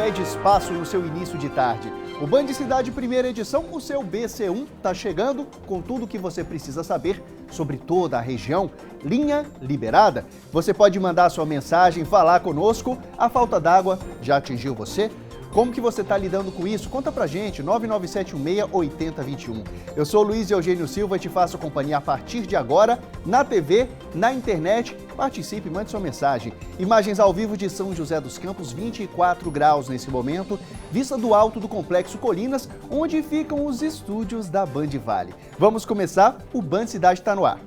pede espaço no seu início de tarde. O Band Cidade Primeira Edição, o seu BC1, está chegando com tudo o que você precisa saber sobre toda a região. Linha liberada. Você pode mandar sua mensagem, falar conosco. A falta d'água já atingiu você? Como que você está lidando com isso? Conta pra gente, 99716-8021. Eu sou Luiz Eugênio Silva e te faço companhia a partir de agora, na TV, na internet. Participe, mande sua mensagem. Imagens ao vivo de São José dos Campos, 24 graus nesse momento. Vista do alto do Complexo Colinas, onde ficam os estúdios da Band Vale. Vamos começar? O Band Cidade está no ar.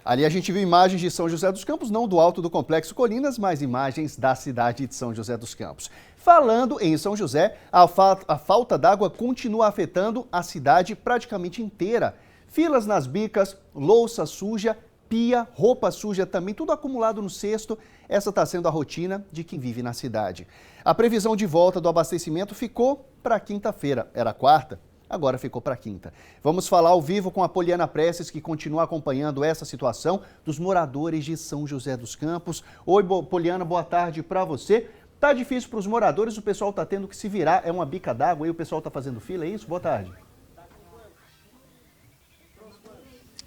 Ali a gente viu imagens de São José dos Campos, não do alto do Complexo Colinas, mas imagens da cidade de São José dos Campos. Falando em São José, a falta d'água continua afetando a cidade praticamente inteira. Filas nas bicas, louça suja, pia, roupa suja também, tudo acumulado no cesto. Essa está sendo a rotina de quem vive na cidade. A previsão de volta do abastecimento ficou para quinta-feira, era quarta. Agora ficou para quinta. Vamos falar ao vivo com a Poliana Prestes, que continua acompanhando essa situação dos moradores de São José dos Campos. Oi, Poliana, boa tarde para você. Tá difícil para os moradores, o pessoal tá tendo que se virar, é uma bica d'água e o pessoal tá fazendo fila, é isso? Boa tarde.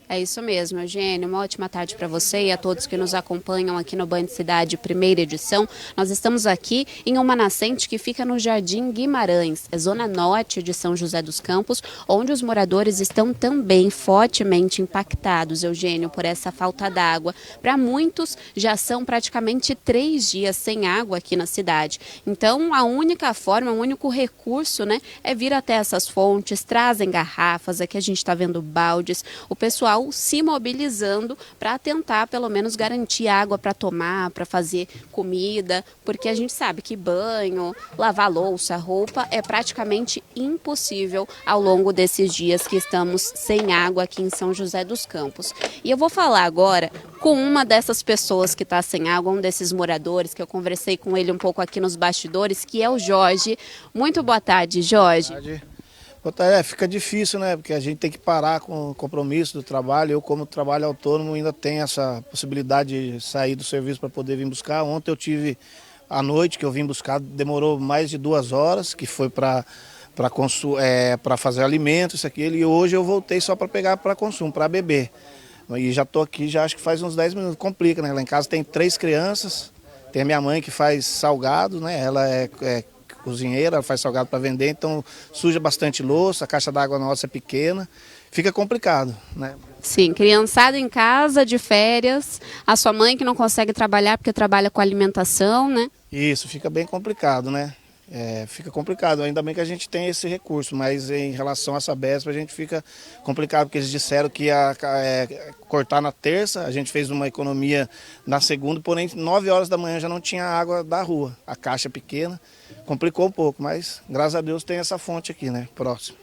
É isso mesmo, Eugênio. Uma ótima tarde para você e a todos que nos acompanham aqui no Band Cidade Primeira Edição. Nós estamos aqui em uma nascente que fica no Jardim Guimarães, zona norte de São José dos Campos, onde os moradores estão também fortemente impactados, Eugênio, por essa falta d'água. Para muitos, já são praticamente 3 dias sem água aqui na cidade. Então, a única forma, o único recurso, né, é vir até essas fontes, trazem garrafas, aqui a gente está vendo baldes, o pessoal se mobilizando para tentar pelo menos garantir água para tomar, para fazer comida, porque a gente sabe que banho, lavar louça, roupa é praticamente impossível ao longo desses dias que estamos sem água aqui em São José dos Campos. E eu vou falar agora com uma dessas pessoas que está sem água, um desses moradores, que eu conversei com ele um pouco aqui nos bastidores, que é o Jorge. Muito boa tarde, Jorge. Boa tarde. Fica difícil, né? Porque a gente tem que parar com o compromisso do trabalho. Eu, como trabalho autônomo, ainda tenho essa possibilidade de sair do serviço para poder vir buscar. Ontem eu tive à noite que eu vim buscar, demorou mais de 2 horas, que foi para fazer alimentos, isso aqui. E hoje eu voltei só para pegar para consumo, para beber. E já estou aqui, já acho que faz uns 10 minutos. Complica, né? Lá em casa tem 3 crianças, tem a minha mãe que faz salgado, né? Ela é cozinheira, faz salgado para vender, então suja bastante louça, a caixa d'água nossa é pequena, fica complicado, né? Sim, criançada em casa, de férias, a sua mãe que não consegue trabalhar porque trabalha com alimentação, né? Isso, fica bem complicado, né? Fica complicado, ainda bem que a gente tem esse recurso, mas em relação a Sabesp a gente fica complicado, porque eles disseram que ia cortar na terça, a gente fez uma economia na segunda, porém 9 horas da manhã já não tinha água da rua, a caixa pequena, complicou um pouco, mas graças a Deus tem essa fonte aqui, né, próximo.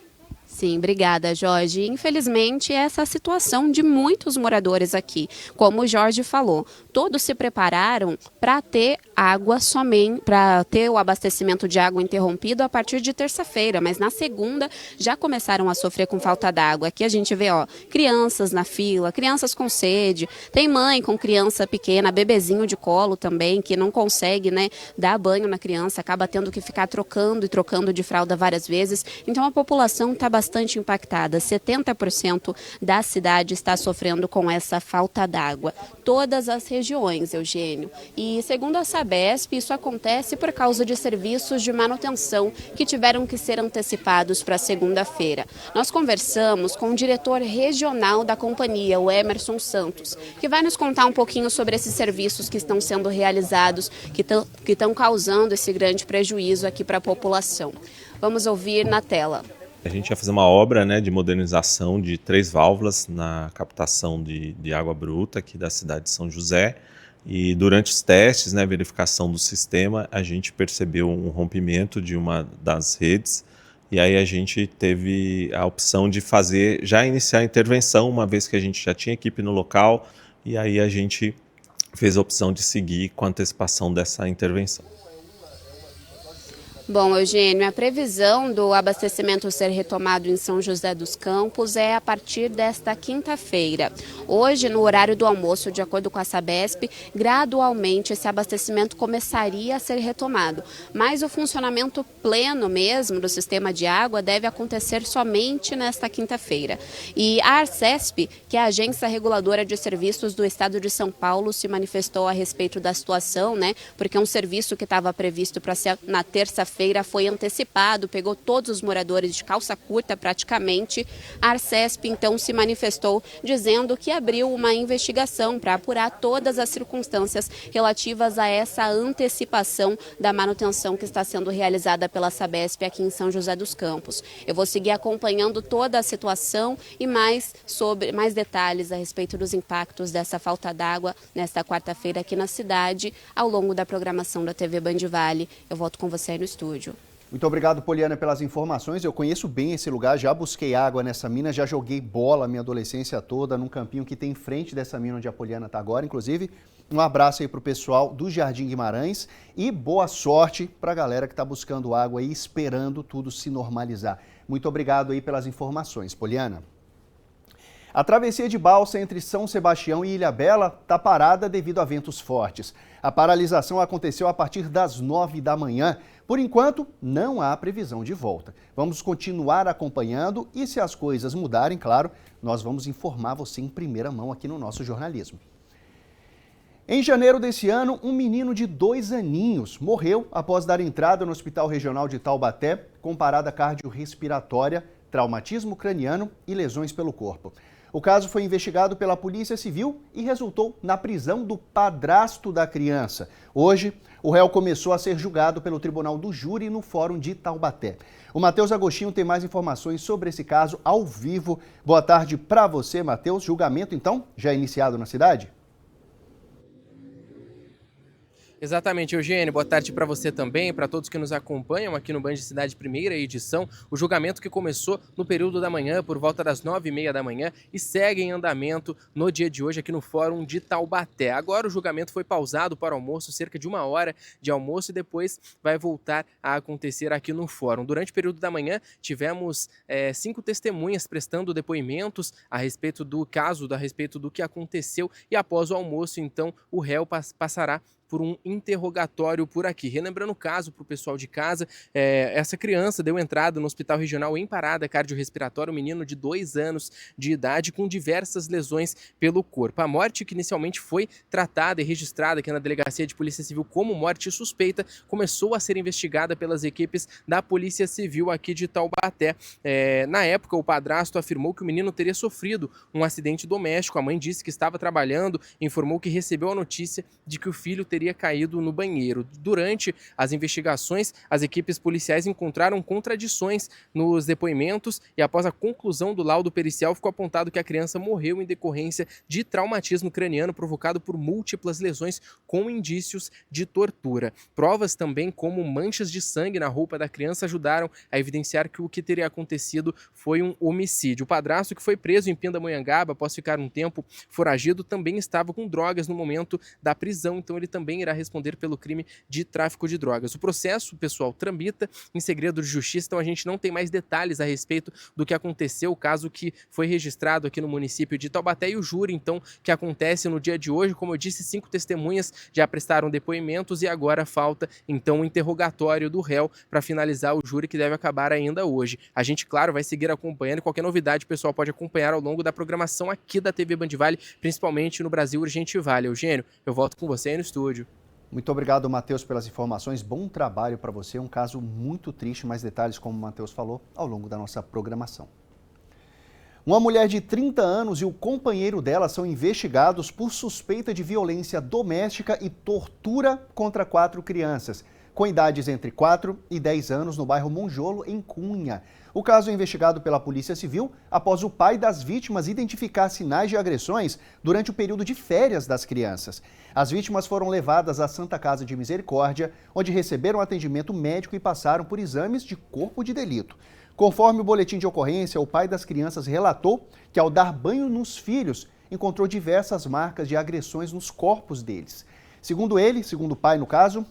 Sim, obrigada, Jorge. Infelizmente, essa é a situação de muitos moradores aqui. Como o Jorge falou, todos se prepararam para ter água somente, para ter o abastecimento de água interrompido a partir de terça-feira, mas na segunda já começaram a sofrer com falta d'água. Aqui a gente vê, crianças na fila, crianças com sede, tem mãe com criança pequena, bebezinho de colo também, que não consegue, né, dar banho na criança, acaba tendo que ficar trocando e trocando de fralda várias vezes. Então a população está bastante impactada. 70% da cidade está sofrendo com essa falta d'água. Todas as regiões, Eugênio. E segundo a Sabesp, isso acontece por causa de serviços de manutenção que tiveram que ser antecipados para segunda-feira. Nós conversamos com o diretor regional da companhia, o Emerson Santos, que vai nos contar um pouquinho sobre esses serviços que estão sendo realizados, que estão causando esse grande prejuízo aqui para a população. Vamos ouvir na tela. A gente ia fazer uma obra, né, de modernização de 3 válvulas na captação de água bruta aqui da cidade de São José. E durante os testes, né, verificação do sistema, a gente percebeu um rompimento de uma das redes. E aí a gente teve a opção de já iniciar a intervenção, uma vez que a gente já tinha equipe no local. E aí a gente fez a opção de seguir com a antecipação dessa intervenção. Bom, Eugênio, a previsão do abastecimento ser retomado em São José dos Campos é a partir desta quinta-feira. Hoje, no horário do almoço, de acordo com a Sabesp, gradualmente esse abastecimento começaria a ser retomado. Mas o funcionamento pleno mesmo do sistema de água deve acontecer somente nesta quinta-feira. E a Arcesp, que é a Agência Reguladora de Serviços do Estado de São Paulo, se manifestou a respeito da situação, né? Porque é um serviço que estava previsto para ser na terça-feira foi antecipado, pegou todos os moradores de calça curta praticamente. A Arcesp então se manifestou dizendo que abriu uma investigação para apurar todas as circunstâncias relativas a essa antecipação da manutenção que está sendo realizada pela Sabesp aqui em São José dos Campos. Eu vou seguir acompanhando toda a situação e mais detalhes a respeito dos impactos dessa falta d'água nesta quarta-feira aqui na cidade, ao longo da programação da TV Band Vale. Eu volto com você aí no estúdio. Muito obrigado, Poliana, pelas informações. Eu conheço bem esse lugar, já busquei água nessa mina, já joguei bola a minha adolescência toda num campinho que tem em frente dessa mina onde a Poliana está agora. Inclusive, um abraço aí para o pessoal do Jardim Guimarães e boa sorte para a galera que está buscando água e esperando tudo se normalizar. Muito obrigado aí pelas informações, Poliana. A travessia de balsa entre São Sebastião e Ilhabela está parada devido a ventos fortes. A paralisação aconteceu a partir das 9 da manhã. Por enquanto, não há previsão de volta. Vamos continuar acompanhando e, se as coisas mudarem, claro, nós vamos informar você em primeira mão aqui no nosso jornalismo. Em janeiro desse ano, um menino de 2 aninhos morreu após dar entrada no Hospital Regional de Taubaté com parada cardiorrespiratória, traumatismo craniano e lesões pelo corpo. O caso foi investigado pela Polícia Civil e resultou na prisão do padrasto da criança. Hoje, o réu começou a ser julgado pelo Tribunal do Júri no Fórum de Taubaté. O Matheus Agostinho tem mais informações sobre esse caso ao vivo. Boa tarde para você, Matheus. Julgamento, então, já iniciado na cidade? Exatamente, Eugênio. Boa tarde para você também, para todos que nos acompanham aqui no Band Cidade primeira edição. O julgamento que começou no período da manhã, por volta das 9h30 da manhã, e segue em andamento no dia de hoje aqui no Fórum de Taubaté. Agora o julgamento foi pausado para o almoço, cerca de 1 hora de almoço, e depois vai voltar a acontecer aqui no Fórum. Durante o período da manhã, tivemos 5 testemunhas prestando depoimentos a respeito do caso, a respeito do que aconteceu, e após o almoço, então, o réu passará por um interrogatório por aqui. Relembrando o caso para o pessoal de casa, essa criança deu entrada no Hospital Regional em parada cardiorrespiratória, um menino de 2 anos de idade com diversas lesões pelo corpo. A morte, que inicialmente foi tratada e registrada aqui na Delegacia de Polícia Civil como morte suspeita, começou a ser investigada pelas equipes da Polícia Civil aqui de Taubaté. Na época, o padrasto afirmou que o menino teria sofrido um acidente doméstico. A mãe disse que estava trabalhando e informou que recebeu a notícia de que o filho teria caído no banheiro. Durante as investigações, as equipes policiais encontraram contradições nos depoimentos e, após a conclusão do laudo pericial, ficou apontado que a criança morreu em decorrência de traumatismo craniano provocado por múltiplas lesões com indícios de tortura. Provas também, como manchas de sangue na roupa da criança, ajudaram a evidenciar que o que teria acontecido foi um homicídio. O padrasto, que foi preso em Pindamonhangaba após ficar um tempo foragido, também estava com drogas no momento da prisão, então ele também irá responder pelo crime de tráfico de drogas. O processo, pessoal, tramita em segredo de justiça, então a gente não tem mais detalhes a respeito do que aconteceu, o caso que foi registrado aqui no município de Taubaté, e o júri, então, que acontece no dia de hoje. Como eu disse, 5 testemunhas já prestaram depoimentos e agora falta, então, o interrogatório do réu para finalizar o júri, que deve acabar ainda hoje. A gente, claro, vai seguir acompanhando, e qualquer novidade o pessoal pode acompanhar ao longo da programação aqui da TV Band Vale, principalmente no Brasil Urgente Vale. Eugênio, eu volto com você aí no estúdio. Muito obrigado, Matheus, pelas informações. Bom trabalho para você. Um caso muito triste. Mais detalhes, como o Matheus falou, ao longo da nossa programação. Uma mulher de 30 anos e o companheiro dela são investigados por suspeita de violência doméstica e tortura contra 4 crianças, com idades entre 4 e 10 anos, no bairro Monjolo, em Cunha. O caso é investigado pela Polícia Civil após o pai das vítimas identificar sinais de agressões durante o período de férias das crianças. As vítimas foram levadas à Santa Casa de Misericórdia, onde receberam atendimento médico e passaram por exames de corpo de delito. Conforme o boletim de ocorrência, o pai das crianças relatou que, ao dar banho nos filhos, encontrou diversas marcas de agressões nos corpos deles. Segundo ele, segundo o pai no caso,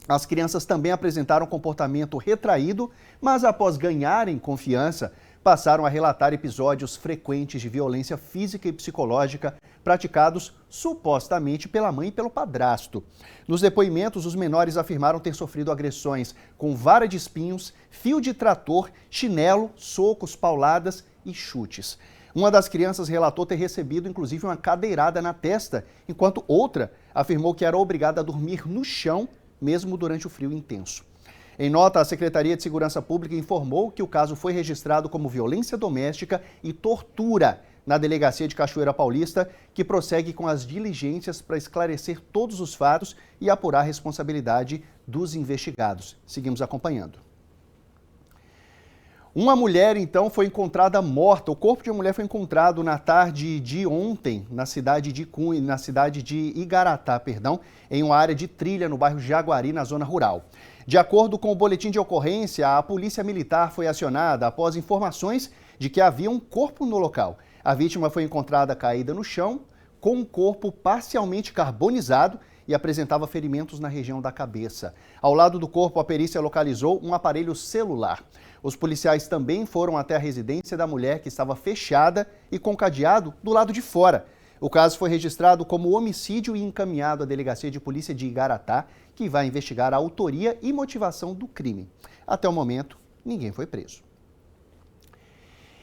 As crianças também apresentaram comportamento retraído, mas após ganharem confiança, passaram a relatar episódios frequentes de violência física e psicológica praticados supostamente pela mãe e pelo padrasto. Nos depoimentos, os menores afirmaram ter sofrido agressões com vara de espinhos, fio de trator, chinelo, socos, pauladas e chutes. Uma das crianças relatou ter recebido inclusive uma cadeirada na testa, enquanto outra afirmou que era obrigada a dormir no chão, mesmo durante o frio intenso. Em nota, a Secretaria de Segurança Pública informou que o caso foi registrado como violência doméstica e tortura na Delegacia de Cachoeira Paulista, que prossegue com as diligências para esclarecer todos os fatos e apurar a responsabilidade dos investigados. Seguimos acompanhando. Uma mulher, então, foi encontrada morta. O corpo de uma mulher foi encontrado na tarde de ontem, na cidade de Igaratá, em uma área de trilha no bairro Jaguari, na zona rural. De acordo com o boletim de ocorrência, a polícia militar foi acionada após informações de que havia um corpo no local. A vítima foi encontrada caída no chão, com um corpo parcialmente carbonizado e apresentava ferimentos na região da cabeça. Ao lado do corpo, a perícia localizou um aparelho celular. Os policiais também foram até a residência da mulher, que estava fechada e com cadeado do lado de fora. O caso foi registrado como homicídio e encaminhado à Delegacia de Polícia de Igaratá, que vai investigar a autoria e motivação do crime. Até o momento, ninguém foi preso.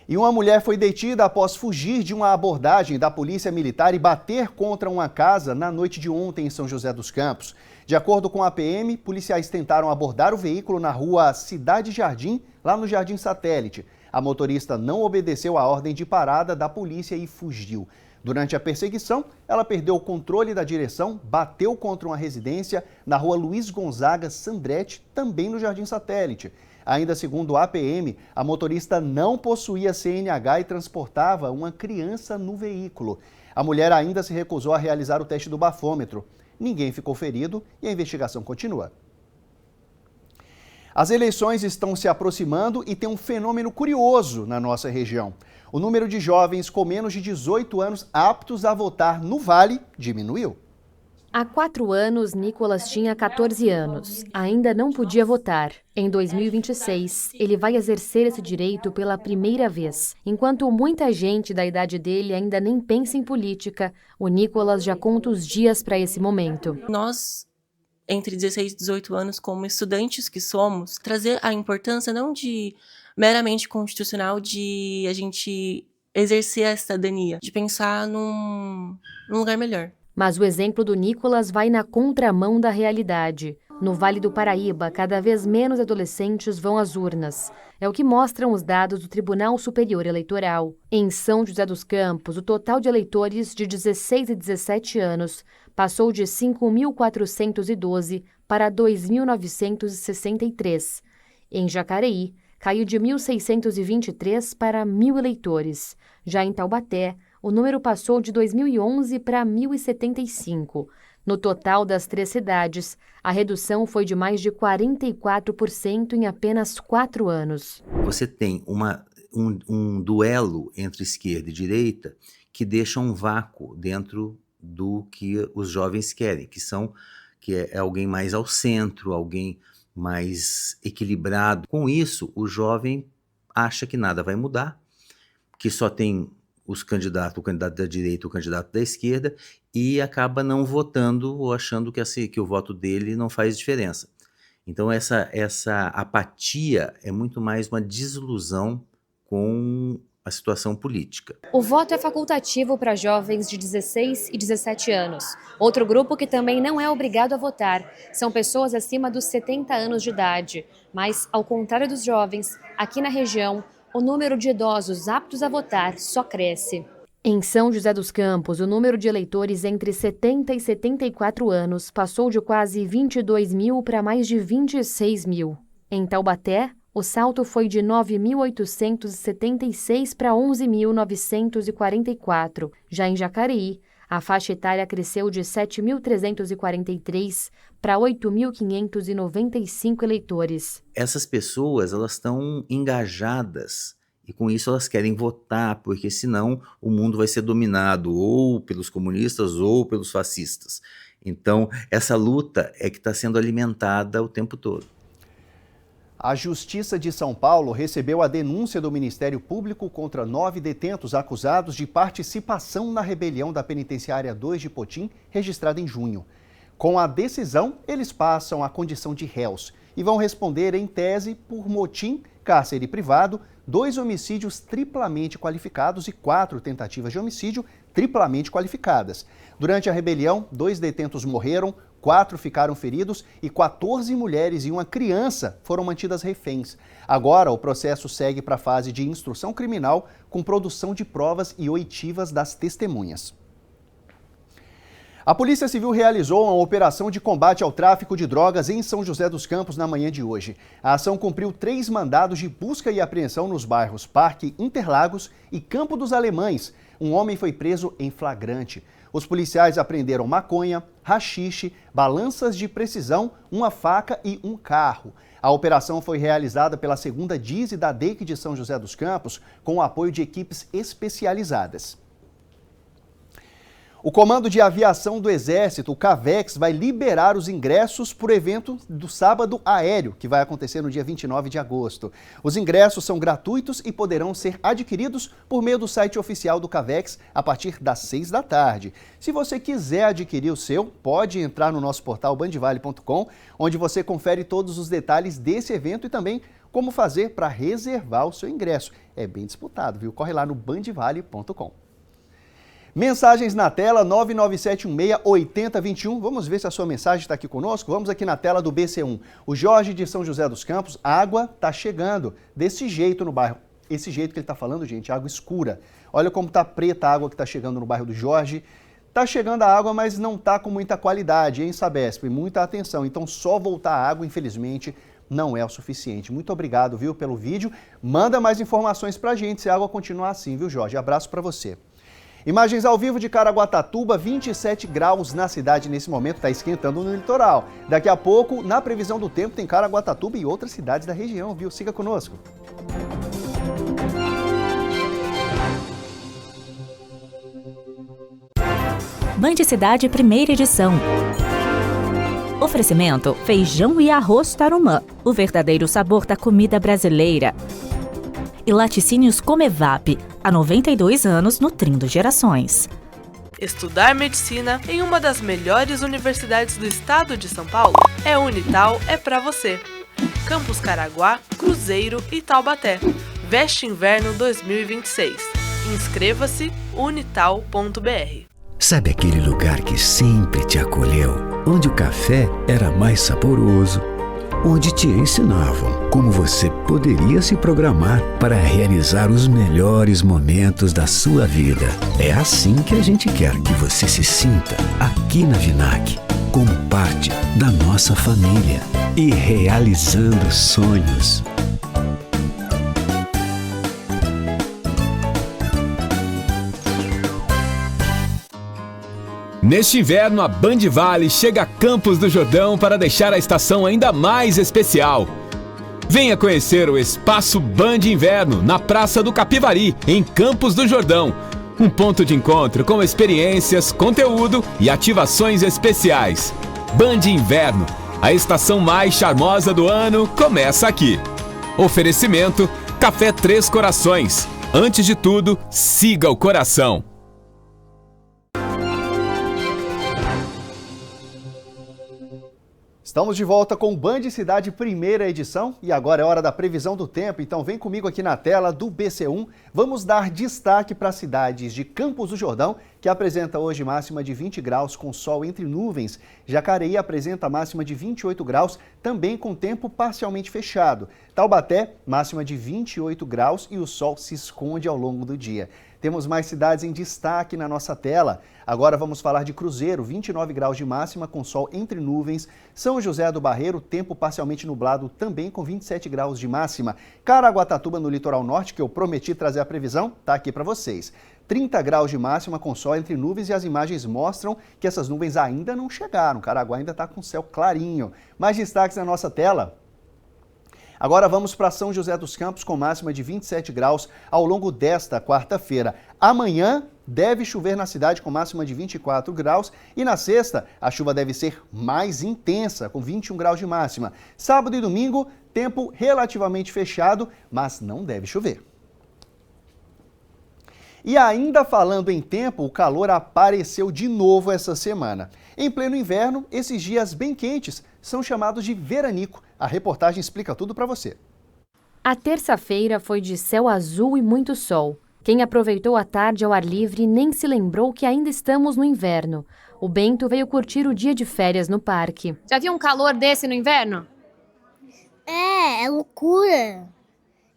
E uma mulher foi detida após fugir de uma abordagem da Polícia Militar e bater contra uma casa na noite de ontem em São José dos Campos. De acordo com a PM, policiais tentaram abordar o veículo na rua Cidade Jardim, lá no Jardim Satélite. A motorista não obedeceu à ordem de parada da polícia e fugiu. Durante a perseguição, ela perdeu o controle da direção, bateu contra uma residência na rua Luiz Gonzaga Sandretti, também no Jardim Satélite. Ainda segundo a PM, a motorista não possuía CNH e transportava uma criança no veículo. A mulher ainda se recusou a realizar o teste do bafômetro. Ninguém ficou ferido e a investigação continua. As eleições estão se aproximando e tem um fenômeno curioso na nossa região. O número de jovens com menos de 18 anos aptos a votar no Vale diminuiu. Há 4 anos, Nicolas tinha 14 anos. Ainda não podia votar. Em 2026, ele vai exercer esse direito pela primeira vez. Enquanto muita gente da idade dele ainda nem pensa em política, o Nicolas já conta os dias para esse momento. Nós, entre 16 e 18 anos, como estudantes que somos, trazer a importância não de meramente constitucional de a gente exercer a cidadania, de pensar num lugar melhor. Mas o exemplo do Nicolas vai na contramão da realidade. No Vale do Paraíba, cada vez menos adolescentes vão às urnas. É o que mostram os dados do Tribunal Superior Eleitoral. Em São José dos Campos, o total de eleitores de 16 e 17 anos passou de 5.412 para 2.963. Em Jacareí, caiu de 1.623 para 1.000 eleitores. Já em Taubaté, o número passou de 2011 para 1.075. No total das 3 cidades, a redução foi de mais de 44% em apenas 4 anos. Você tem um duelo entre esquerda e direita que deixa um vácuo dentro do que os jovens querem, que é alguém mais ao centro, alguém mais equilibrado. Com isso, o jovem acha que nada vai mudar, que só tem o candidato da direita, o candidato da esquerda, e acaba não votando ou achando que o voto dele não faz diferença. Então essa apatia é muito mais uma desilusão com a situação política. O voto é facultativo para jovens de 16 e 17 anos. Outro grupo que também não é obrigado a votar são pessoas acima dos 70 anos de idade. Mas, ao contrário dos jovens, aqui na região, o número de idosos aptos a votar só cresce. Em São José dos Campos, o número de eleitores entre 70 e 74 anos passou de quase 22 mil para mais de 26 mil. Em Taubaté, o salto foi de 9.876 para 11.944. Já em Jacareí, a faixa etária cresceu de 7.343 para 8.595 eleitores. Essas pessoas, elas estão engajadas e com isso elas querem votar, porque senão o mundo vai ser dominado ou pelos comunistas ou pelos fascistas. Então, essa luta é que está sendo alimentada o tempo todo. A Justiça de São Paulo recebeu a denúncia do Ministério Público contra 9 detentos acusados de participação na rebelião da Penitenciária 2 de Potim, registrada em junho. Com a decisão, eles passam à condição de réus e vão responder, em tese, por motim, cárcere privado, 2 homicídios triplamente qualificados e 4 tentativas de homicídio triplamente qualificadas. Durante a rebelião, 2 detentos morreram, 4 ficaram feridos e 14 mulheres e uma criança foram mantidas reféns. Agora, o processo segue para a fase de instrução criminal com produção de provas e oitivas das testemunhas. A Polícia Civil realizou uma operação de combate ao tráfico de drogas em São José dos Campos na manhã de hoje. A ação cumpriu 3 mandados de busca e apreensão nos bairros Parque Interlagos e Campo dos Alemães. Um homem foi preso em flagrante. Os policiais apreenderam maconha, haxixe, balanças de precisão, uma faca e um carro. A operação foi realizada pela 2ª DISE da DEIC de São José dos Campos, com o apoio de equipes especializadas. O Comando de Aviação do Exército, o CAVEX, vai liberar os ingressos para o evento do Sábado Aéreo, que vai acontecer no dia 29 de agosto. Os ingressos são gratuitos e poderão ser adquiridos por meio do site oficial do CAVEX a partir das 6 da tarde. Se você quiser adquirir o seu, pode entrar no nosso portal bandvale.com, onde você confere todos os detalhes desse evento e também como fazer para reservar o seu ingresso. É bem disputado, viu? Corre lá no bandvale.com. Mensagens na tela 99716-8021. Vamos ver se a sua mensagem está aqui conosco. Vamos aqui na tela do BC1. O Jorge de São José dos Campos, a água está chegando desse jeito no bairro. Esse jeito que ele está falando, gente, água escura. Olha como está preta a água que está chegando no bairro do Jorge. Está chegando a água, mas não está com muita qualidade, hein, Sabesp? Muita atenção. Então, só voltar a água, infelizmente, não é o suficiente. Muito obrigado, viu, pelo vídeo. Manda mais informações pra gente se a água continuar assim, viu, Jorge? Abraço para você. Imagens ao vivo de Caraguatatuba, 27 graus na cidade nesse momento, está esquentando no litoral. Daqui a pouco, na previsão do tempo, tem Caraguatatuba e outras cidades da região, viu? Siga conosco. Band Cidade, primeira edição. Oferecimento: feijão e arroz Tarumã, o verdadeiro sabor da comida brasileira. E Laticínios Comevap, há 92 anos nutrindo gerações. Estudar medicina em uma das melhores universidades do estado de São Paulo? É Unital, é pra você. Campus Caraguá, Cruzeiro e Taubaté. Veste Inverno 2026. Inscreva-se unital.br. Sabe aquele lugar que sempre te acolheu? Onde o café era mais saboroso? Onde te ensinavam como você poderia se programar para realizar os melhores momentos da sua vida. É assim que a gente quer que você se sinta aqui na Vinac, como parte da nossa família e realizando sonhos. Neste inverno, a Bandvale chega a Campos do Jordão para deixar a estação ainda mais especial. Venha conhecer o Espaço Band Inverno, na Praça do Capivari, em Campos do Jordão. Um ponto de encontro com experiências, conteúdo e ativações especiais. Band Inverno, a estação mais charmosa do ano, começa aqui. Oferecimento: Café Três Corações. Antes de tudo, siga o coração. Estamos de volta com o Band Cidade, primeira edição, e agora é hora da previsão do tempo, então vem comigo aqui na tela do BC1. Vamos dar destaque para as cidades de Campos do Jordão, que apresenta hoje máxima de 20 graus com sol entre nuvens. Jacareí apresenta máxima de 28 graus, também com tempo parcialmente fechado. Taubaté, máxima de 28 graus e o sol se esconde ao longo do dia. Temos mais cidades em destaque na nossa tela. Agora vamos falar de Cruzeiro, 29 graus de máxima com sol entre nuvens. São José do Barreiro, tempo parcialmente nublado, também com 27 graus de máxima. Caraguatatuba, no litoral norte, que eu prometi trazer a previsão, tá aqui para vocês. 30 graus de máxima com sol entre nuvens e as imagens mostram que essas nuvens ainda não chegaram. Caraguá ainda está com céu clarinho. Mais destaques na nossa tela. Agora vamos para São José dos Campos com máxima de 27 graus ao longo desta quarta-feira. Amanhã deve chover na cidade com máxima de 24 graus e na sexta a chuva deve ser mais intensa, com 21 graus de máxima. Sábado e domingo, tempo relativamente fechado, mas não deve chover. E ainda falando em tempo, o calor apareceu de novo essa semana. Em pleno inverno, esses dias bem quentes são chamados de veranico. A reportagem explica tudo para você. A terça-feira foi de céu azul e muito sol. Quem aproveitou a tarde ao ar livre nem se lembrou que ainda estamos no inverno. O Bento veio curtir o dia de férias no parque. Já viu um calor desse no inverno? É loucura.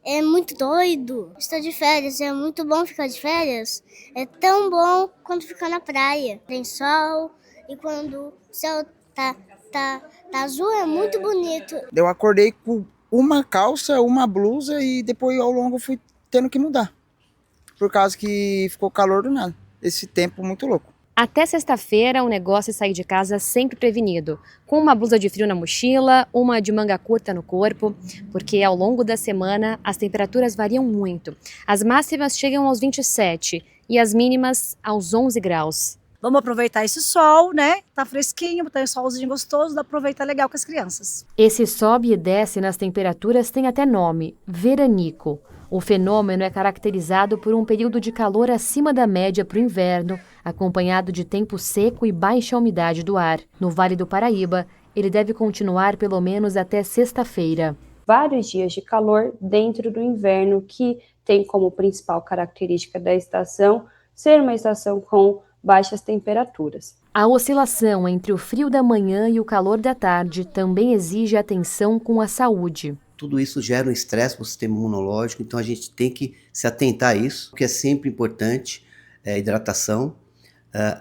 É muito doido. Estar de férias, é muito bom ficar de férias. É tão bom quanto ficar na praia. Tem sol e quando o céu tá azul é muito bonito. Eu acordei com uma calça, uma blusa e depois ao longo fui tendo que mudar. Por causa que ficou calor do nada. Esse tempo muito louco. Até sexta-feira, o negócio é sair de casa sempre prevenido, com uma blusa de frio na mochila, uma de manga curta no corpo, porque ao longo da semana as temperaturas variam muito. As máximas chegam aos 27 e as mínimas aos 11 graus. Vamos aproveitar esse sol, né? Tá fresquinho, tá um solzinho gostoso, dá pra aproveitar legal com as crianças. Esse sobe e desce nas temperaturas tem até nome, veranico. O fenômeno é caracterizado por um período de calor acima da média para o inverno, acompanhado de tempo seco e baixa umidade do ar. No Vale do Paraíba, ele deve continuar pelo menos até sexta-feira. Vários dias de calor dentro do inverno, que tem como principal característica da estação ser uma estação com baixas temperaturas. A oscilação entre o frio da manhã e o calor da tarde também exige atenção com a saúde. Tudo isso gera um estresse para o sistema imunológico, então a gente tem que se atentar a isso, porque é sempre importante, hidratação,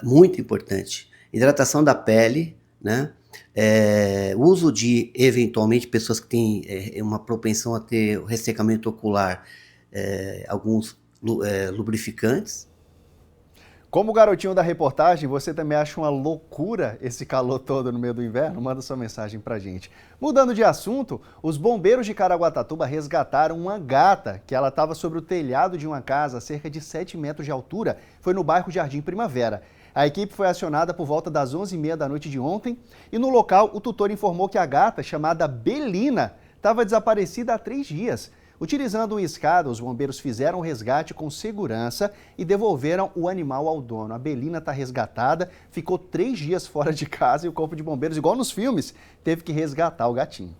muito importante. Hidratação da pele, né? Uso de, eventualmente, pessoas que têm uma propensão a ter ressecamento ocular, alguns lubrificantes. Como garotinho da reportagem, você também acha uma loucura esse calor todo no meio do inverno? Manda sua mensagem pra gente. Mudando de assunto, os bombeiros de Caraguatatuba resgataram uma gata que ela estava sobre o telhado de uma casa a cerca de 7 metros de altura. Foi no bairro Jardim Primavera. A equipe foi acionada por volta das 11h30 da noite de ontem e no local o tutor informou que a gata, chamada Belina, estava desaparecida há 3 dias. Utilizando uma escada, os bombeiros fizeram o resgate com segurança e devolveram o animal ao dono. A Belina está resgatada, ficou 3 dias fora de casa e o corpo de bombeiros, igual nos filmes, teve que resgatar o gatinho.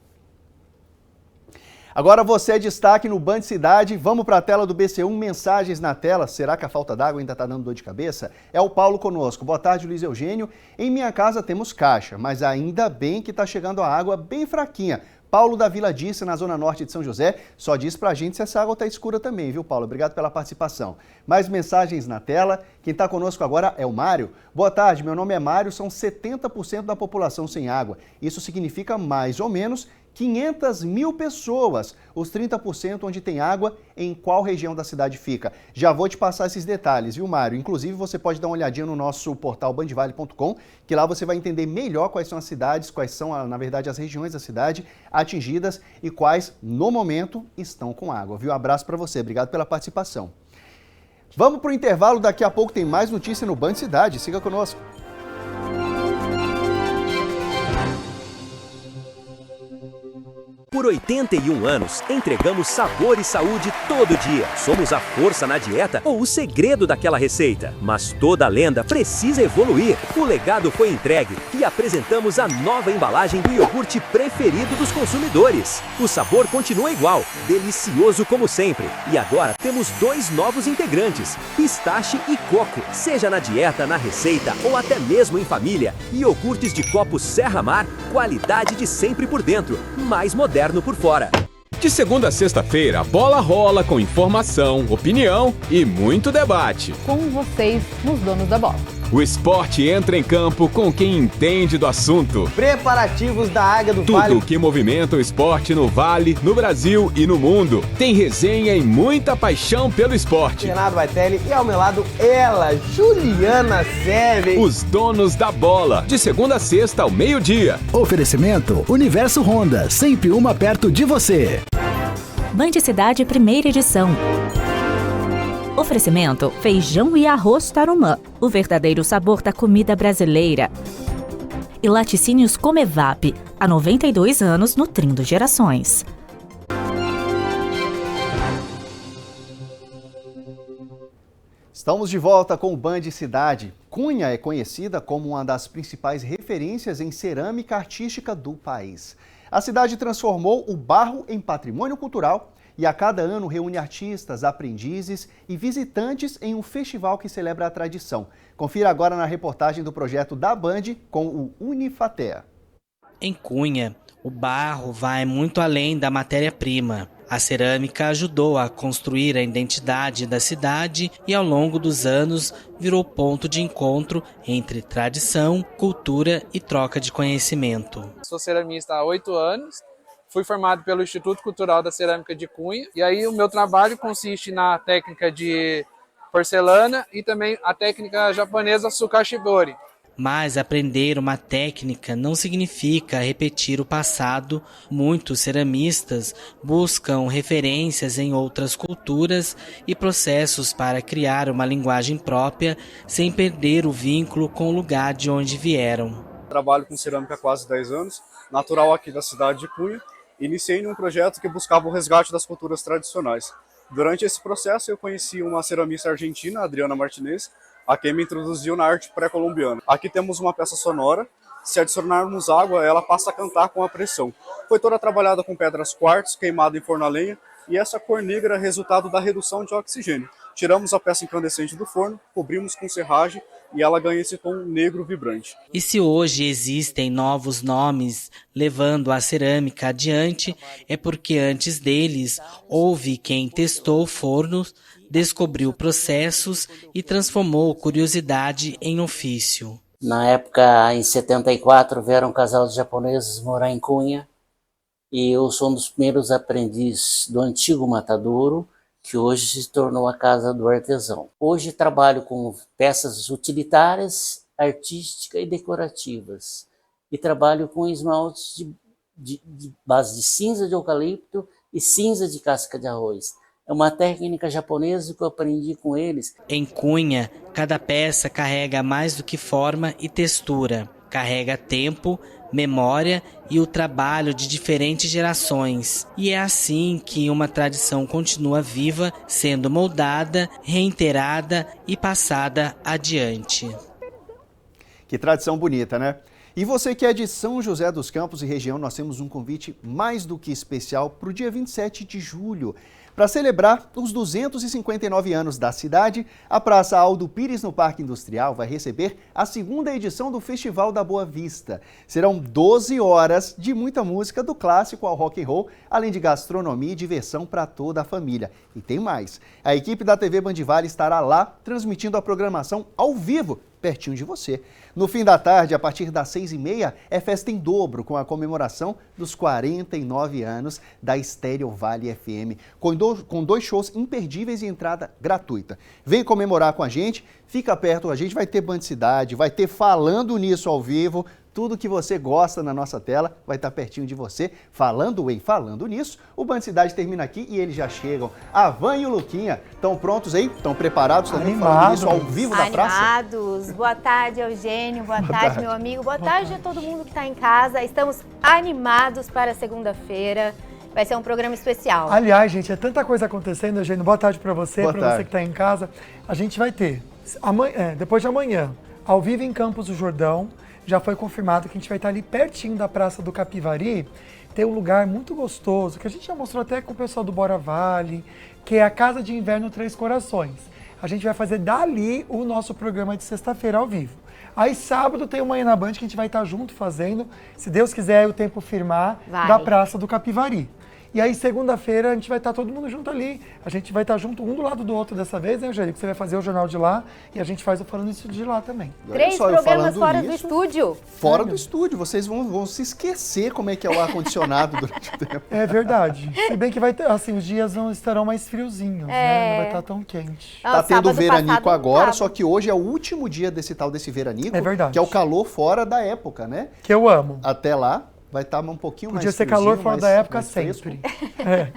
Agora você é destaque no Band Cidade. Vamos para a tela do BC1, mensagens na tela. Será que a falta d'água ainda está dando dor de cabeça? É o Paulo conosco. Boa tarde, Luiz Eugênio. Em minha casa temos caixa, mas ainda bem que está chegando a água bem fraquinha. Paulo da Vila Dice, na zona norte de São José, só diz pra gente se essa água está escura também, viu, Paulo? Obrigado pela participação. Mais mensagens na tela. Quem está conosco agora é o Mário. Boa tarde, meu nome é Mário, são 70% da população sem água. Isso significa mais ou menos 500 mil pessoas, os 30% onde tem água, em qual região da cidade fica. Já vou te passar esses detalhes, viu, Mário? Inclusive, você pode dar uma olhadinha no nosso portal bandvale.com, que lá você vai entender melhor quais são as cidades, quais são, na verdade, as regiões da cidade atingidas e quais, no momento, estão com água, viu? Abraço para você, obrigado pela participação. Vamos para o intervalo, daqui a pouco tem mais notícia no Band Cidade, siga conosco. Por 81 anos, entregamos sabor e saúde todo dia. Somos a força na dieta ou o segredo daquela receita. Mas toda lenda precisa evoluir. O legado foi entregue e apresentamos a nova embalagem do iogurte preferido dos consumidores. O sabor continua igual, delicioso como sempre. E agora temos 2 novos integrantes, pistache e coco. Seja na dieta, na receita ou até mesmo em família. Iogurtes de copo Serra Mar, qualidade de sempre por dentro, mais moderno por fora. De segunda a sexta-feira, a bola rola com informação, opinião e muito debate. Com vocês, nos Donos da Bola. O esporte entra em campo com quem entende do assunto. Preparativos da Águia do Vale. Tudo que movimenta o esporte no Vale, no Brasil e no mundo. Tem resenha e muita paixão pelo esporte. Renato Baitelli e ao meu lado ela, Juliana Seve. Os Donos da Bola. De segunda a sexta ao meio-dia. Oferecimento Universo Honda, sempre uma perto de você. Band Cidade, primeira edição. Oferecimento: feijão e arroz Tarumã, o verdadeiro sabor da comida brasileira. E Laticínios Comevap, há 92 anos, nutrindo gerações. Estamos de volta com o Band Cidade. Cunha é conhecida como uma das principais referências em cerâmica artística do país. A cidade transformou o barro em patrimônio cultural e a cada ano reúne artistas, aprendizes e visitantes em um festival que celebra a tradição. Confira agora na reportagem do projeto da Band com o Unifatea. Em Cunha, o barro vai muito além da matéria-prima. A cerâmica ajudou a construir a identidade da cidade e, ao longo dos anos, virou ponto de encontro entre tradição, cultura e troca de conhecimento. Sou ceramista há 8 anos, fui formado pelo Instituto Cultural da Cerâmica de Cunha, e aí o meu trabalho consiste na técnica de porcelana e também a técnica japonesa Tsukashibori. Mas aprender uma técnica não significa repetir o passado. Muitos ceramistas buscam referências em outras culturas e processos para criar uma linguagem própria sem perder o vínculo com o lugar de onde vieram. Trabalho com cerâmica há quase 10 anos, natural aqui da cidade de Cunha. Iniciei num projeto que buscava o resgate das culturas tradicionais. Durante esse processo eu conheci uma ceramista argentina, Adriana Martinez, a quem me introduziu na arte pré-colombiana. Aqui temos uma peça sonora, se adicionarmos água, ela passa a cantar com a pressão. Foi toda trabalhada com pedras quartzo, queimada em forno a lenha, e essa cor negra é resultado da redução de oxigênio. Tiramos a peça incandescente do forno, cobrimos com serragem e ela ganha esse tom negro vibrante. E se hoje existem novos nomes levando a cerâmica adiante, é porque antes deles houve quem testou fornos, descobriu processos e transformou curiosidade em ofício. Na época, em 74, vieram um casal de japoneses morar em Cunha e eu sou um dos primeiros aprendizes do antigo matadouro, que hoje se tornou a Casa do Artesão. Hoje trabalho com peças utilitárias, artísticas e decorativas. E trabalho com esmaltes de base de cinza de eucalipto e cinza de casca de arroz. É uma técnica japonesa que eu aprendi com eles. Em Cunha, cada peça carrega mais do que forma e textura. Carrega tempo, memória e o trabalho de diferentes gerações. E é assim que uma tradição continua viva, sendo moldada, reiterada e passada adiante. Que tradição bonita, né? E você que é de São José dos Campos e região, nós temos um convite mais do que especial para o dia 27 de julho. Para celebrar os 259 anos da cidade, a Praça Aldo Pires, no Parque Industrial, vai receber a segunda edição do Festival da Boa Vista. Serão 12 horas de muita música, do clássico ao rock and roll, além de gastronomia e diversão para toda a família. E tem mais, a equipe da TV Band Vale estará lá transmitindo a programação ao vivo, pertinho de você. No fim da tarde, a partir das 6h30, é festa em dobro com a comemoração dos 49 anos da Estéreo Vale FM, com 2 shows imperdíveis e entrada gratuita. Vem comemorar com a gente, fica perto, a gente vai ter Band Cidade, vai ter Falando Nisso ao vivo, tudo que você gosta na nossa tela vai estar pertinho de você. Falando nisso, o Band Cidade termina aqui e eles já chegam. A Van e o Luquinha, estão prontos aí? Estão preparados? Estão falando nisso ao vivo da praça? Animados. Boa tarde, Eugênio. Boa tarde, meu amigo. Boa tarde a todo mundo que está em casa. Estamos animados para segunda-feira. Vai ser um programa especial. Aliás, gente, é tanta coisa acontecendo, Eugênio. Boa tarde para você, para você que está em casa. A gente vai ter, depois de amanhã, ao vivo em Campos do Jordão. Já foi confirmado que a gente vai estar ali pertinho da Praça do Capivari. Tem um lugar muito gostoso, que a gente já mostrou até com o pessoal do Bora Vale, que é a Casa de Inverno Três Corações. A gente vai fazer dali o nosso programa de sexta-feira ao vivo. Aí sábado tem o Manhã na Band, que a gente vai estar junto fazendo, se Deus quiser o tempo firmar, da Praça do Capivari. E aí, segunda-feira, a gente vai estar todo mundo junto ali. A gente vai estar junto um do lado do outro dessa vez, né, Angélica? Você vai fazer o jornal de lá e a gente faz o Falando Isso de lá também. 3 programas fora do estúdio. Fora do estúdio. Vocês vão se esquecer como é que é o ar-condicionado durante o tempo. É verdade. Se bem que vai ter, assim, os dias não estarão mais friozinhos, né? Não vai estar tão quente. Tá tendo veranico agora, só que hoje é o último dia desse veranico. É verdade. Que é o calor fora da época, né? Que eu amo. Até lá. vai estar um pouquinho mais Podia ser calor fora da época mais sempre. É.